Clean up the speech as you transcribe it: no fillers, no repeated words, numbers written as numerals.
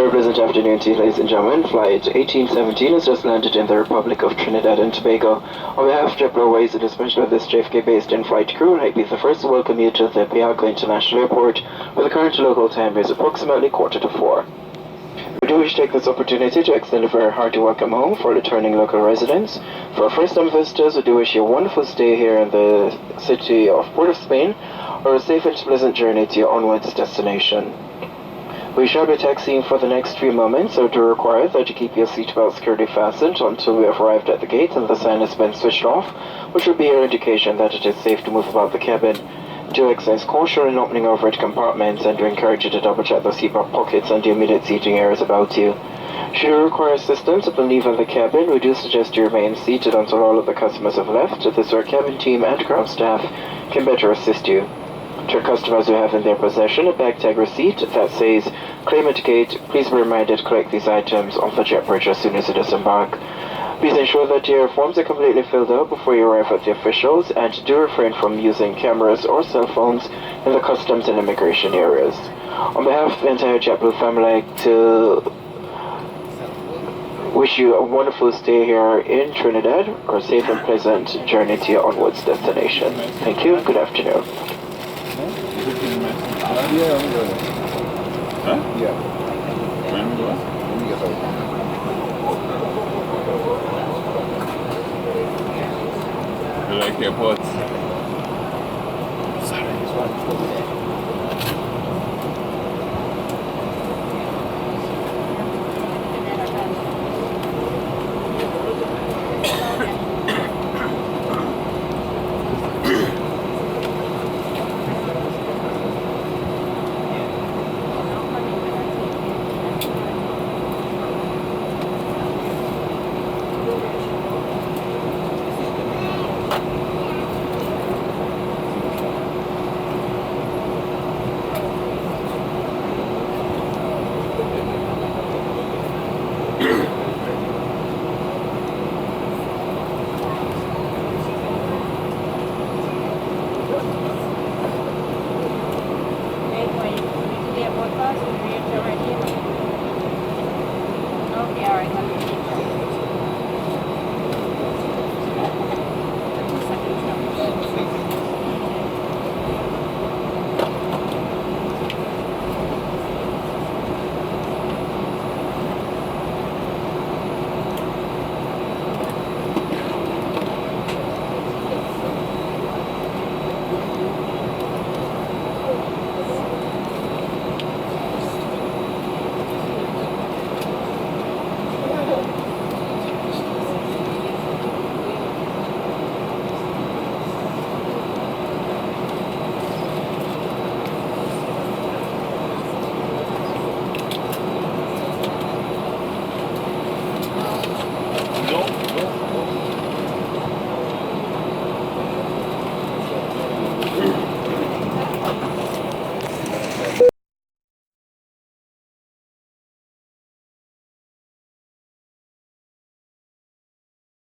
Very pleasant afternoon to you, ladies and gentlemen. Flight 1817 has just landed in the Republic of Trinidad and Tobago. On behalf of JetBlue Airways, it is mentioned by this JFK-based in-flight crew, and I'd be the first to welcome you to the Piarco International Airport, where the current local time is approximately 3:45. We do wish to take this opportunity to extend a very hearty welcome home for returning local residents. For our first-time visitors, we do wish you a wonderful stay here in the city of Port of Spain, or a safe and pleasant journey to your onwards destination. We shall be taxiing for the next few moments, so do require that you keep your seatbelt securely fastened until we have arrived at the gate and the sign has been switched off, which will be your indication that it is safe to move about the cabin. Do exercise caution in opening overhead compartments, and do encourage you to double check the seatbelt pockets and the immediate seating areas about you. Should you require assistance upon leaving the cabin, we do suggest you remain seated until all of the customers have left. This way our cabin team and ground staff can better assist you. To customers who have in their possession a bag tag receipt that says "Claim at Gate," please be reminded to collect these items on the jet bridge as soon as you disembark. Please ensure that your forms are completely filled out before you arrive at the officials, and do refrain from using cameras or cell phones in the customs and immigration areas. On behalf of the entire JetBlue family, I'd like to wish you a wonderful stay here in Trinidad, or a safe and pleasant journey to your onwards destination. Thank you and good afternoon. Yeah, I'm good. Huh? Yeah. When we go? When we get home. You like airports?